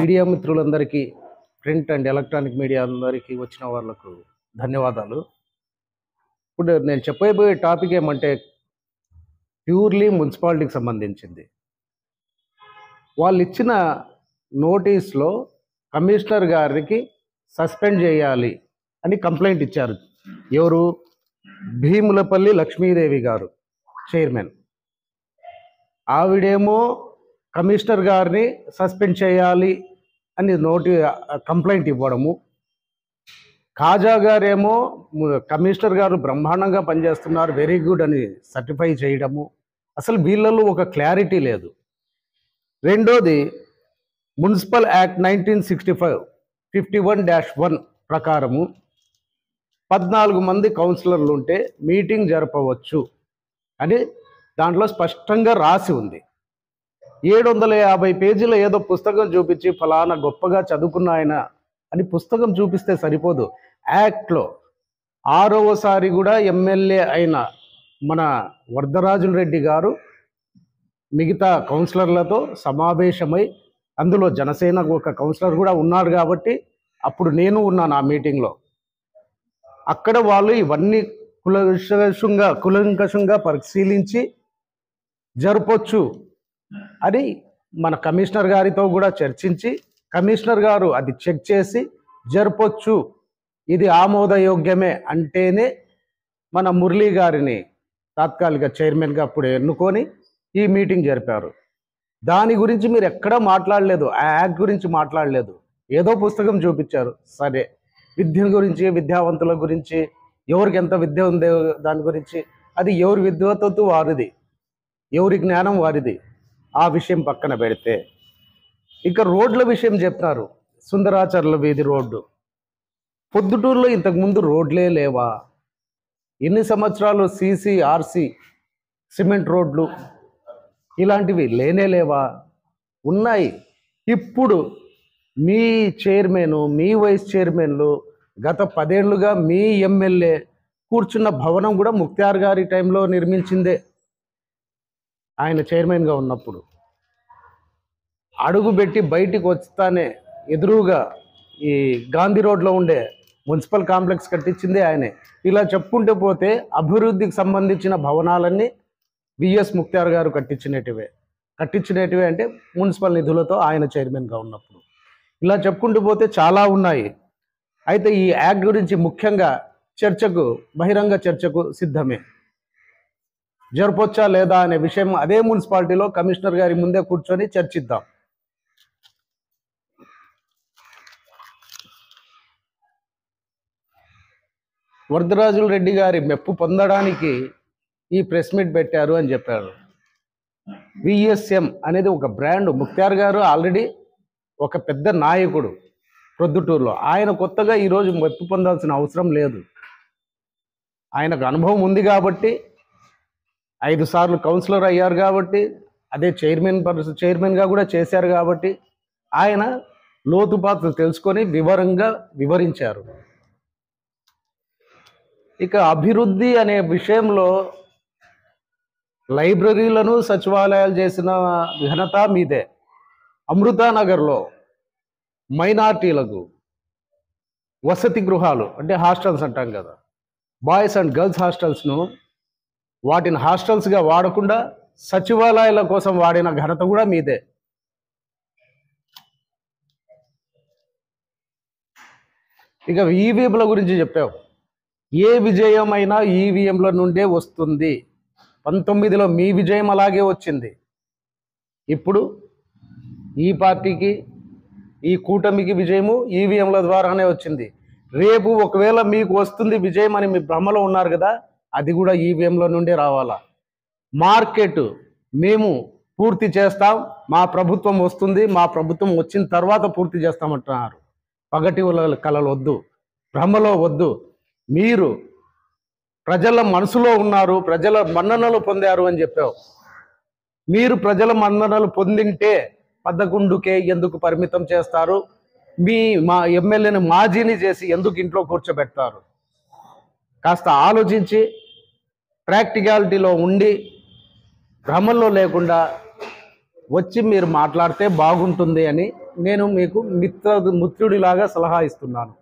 Media మిత్రులందరికీ, print and electronic media అందరికీ వచ్చిన వాళ్ళకు ధన్యవాదాలు. ఇప్పుడు నేను చెప్పబోయే టాపిక్ ఏమంటే ప్యూర్లీ మున్సిపాలిటీకి సంబంధించింది. వాళ్ళు ఇచ్చిన నోటీస్లో కమిషనర్ గారికి సస్పెండ్ చేయాలి అని కంప్లైంట్ ఇచ్చారు. ఎవరు? భీములపల్లి లక్ష్మీదేవి గారు, చైర్మన్. ఆవిడేమో కమిషనర్ గారిని సస్పెండ్ చేయాలి అని కంప్లైంట్ ఇవ్వడము, కాజా గారేమో కమిషనర్ గారు బ్రహ్మాండంగా పనిచేస్తున్నారు, వెరీ గుడ్ అని సర్టిఫై చేయడము. అసలు వీళ్ళలో ఒక క్లారిటీ లేదు. రెండోది, మున్సిపల్ యాక్ట్ 1965 51-1 ప్రకారము 14 మంది కౌన్సిలర్లు ఉంటే మీటింగ్ జరపవచ్చు అని దాంట్లో స్పష్టంగా రాసి ఉంది. 750 పేజీల ఏదో పుస్తకం చూపించి ఫలానా గొప్పగా చదువుకున్న ఆయన అని పుస్తకం చూపిస్తే సరిపోదు. యాక్ట్లో 6వసారి కూడా ఎమ్మెల్యే అయిన మన వరదరాజుల రెడ్డి గారు మిగతా కౌన్సిలర్లతో సమావేశమై, అందులో జనసేన ఒక కౌన్సిలర్ కూడా ఉన్నాడు కాబట్టి అప్పుడు నేను ఉన్నాను ఆ మీటింగ్లో. అక్కడ వాళ్ళు ఇవన్నీ కులంకషంగా పరిశీలించి జరపొచ్చు అని మన కమిషనర్ గారితో కూడా చర్చించి, కమిషనర్ గారు అది చెక్ చేసి జరపొచ్చు, ఇది ఆమోదయోగ్యమే అంటేనే మన మురళీ గారిని తాత్కాలిక చైర్మన్గా అప్పుడు ఎన్నుకొని ఈ మీటింగ్ జరిపారు. దాని గురించి మీరు ఎక్కడా మాట్లాడలేదు, ఆ యాక్ట్ గురించి మాట్లాడలేదు. ఏదో పుస్తకం చూపించారు, సరే. విద్య గురించి, విద్యావంతుల గురించి, ఎవరికి ఎంత విద్య ఉందో దాని గురించి, అది ఎవరి విద్వత్తు వారిది, ఎవరి జ్ఞానం వారిది. ఆ విషయం పక్కన పెడితే ఇక రోడ్ల విషయం చెప్తున్నారు. సుందరాచర్ల వీధి రోడ్డు, పొద్దుటూరులో ఇంతకుముందు రోడ్లే లేవా? ఎన్ని సంవత్సరాలు సీసీ, ఆర్సీ, సిమెంట్ రోడ్లు ఇలాంటివి లేవా? ఉన్నాయి. ఇప్పుడు మీ చైర్మన్, మీ వైస్ చైర్మన్లు, గత 10 ఏళ్లుగా మీ ఎమ్మెల్యే కూర్చున్న భవనం కూడా ముక్తార్ గారి టైంలో నిర్మించిందే. ఆయన చైర్మన్గా ఉన్నప్పుడు అడుగుపెట్టి బయటికి వస్తానే ఎదురుగా ఈ గాంధీ రోడ్లో ఉండే మున్సిపల్ కాంప్లెక్స్ కట్టించిందే ఆయనే. ఇలా చెప్పుకుంటూ పోతే అభివృద్ధికి సంబంధించిన భవనాలన్నీ విఎస్ ముక్తార్ గారు కట్టించినటివే అంటే మున్సిపల్ నిధులతో ఆయన చైర్మన్గా ఉన్నప్పుడు. ఇలా చెప్పుకుంటూ పోతే చాలా ఉన్నాయి. అయితే ఈ యాక్ట్ గురించి ముఖ్యంగా బహిరంగ చర్చకు సిద్ధమే. జరపొచ్చా లేదా అనే విషయం అదే మున్సిపాలిటీలో కమిషనర్ గారి ముందే కూర్చొని చర్చిద్దాం. వరదరాజుల రెడ్డి గారి మెప్పు పొందడానికి ఈ ప్రెస్ మీట్ పెట్టారు అని చెప్పారు. విఎస్ఎం అనేది ఒక బ్రాండ్. ముక్తార్ గారు ఆల్రెడీ ఒక పెద్ద నాయకుడు ప్రొద్దుటూరులో. ఆయన కొత్తగా ఈరోజు మెప్పు పొందాల్సిన అవసరం లేదు. ఆయనకు అనుభవం ఉంది కాబట్టి, 5 సార్లు కౌన్సిలర్ అయ్యారు కాబట్టి, అదే చైర్మన్గా కూడా చేశారు కాబట్టి ఆయన లోతుపాట్లు తెలుసుకొని వివరంగా వివరించారు. ఇక అభివృద్ధి అనే విషయంలో లైబ్రరీలను, సచివాలయాలు చేసిన ఘనత మీదే. అమృతానగర్లో మైనార్టీలకు వసతి గృహాలు అంటే హాస్టల్స్ అంటాం కదా, బాయ్స్ అండ్ గర్ల్స్ హాస్టల్స్ను వాటిని హాస్టల్స్గా వాడకుండా సచివాలయాల కోసం వాడిన ఘనత కూడా మీదే. ఇక ఈవీఎంల గురించి చెప్పావు. ఏ విజయం అయినా ఈవీఎంల నుండే వస్తుంది. 19లో మీ విజయం అలాగే వచ్చింది. ఇప్పుడు ఈ పార్టీకి, ఈ కూటమికి విజయము ఈవీఎంల ద్వారానే వచ్చింది. రేపు ఒకవేళ మీకు వస్తుంది విజయం అని మీ భ్రమలో ఉన్నారు కదా, అది కూడా ఈవీఎంల నుండే రావాలా. మార్కెట్ మేము పూర్తి చేస్తాం, మా ప్రభుత్వం వస్తుంది, మా ప్రభుత్వం వచ్చిన తర్వాత పూర్తి చేస్తామంటున్నారు. పగటి కళలు వద్దు, భ్రమలో వద్దు. మీరు ప్రజల మనసులో ఉన్నారు, ప్రజల మన్ననలు పొందారు అని చెప్పావు. మీరు ప్రజల మన్ననలు పొందింటే 11కే ఎందుకు పరిమితం చేస్తారు? మా ఎమ్మెల్యేని మాజీని చేసి ఎందుకు ఇంట్లో కూర్చోబెడతారు? కాస్త ఆలోచించి ప్రాక్టికాలిటీలో ఉండి భ్రమల్లో లేకుండా వచ్చి మీరు మాట్లాడితే బాగుంటుంది అని నేను మీకు మిత్రుడిలాగా సలహా ఇస్తున్నాను.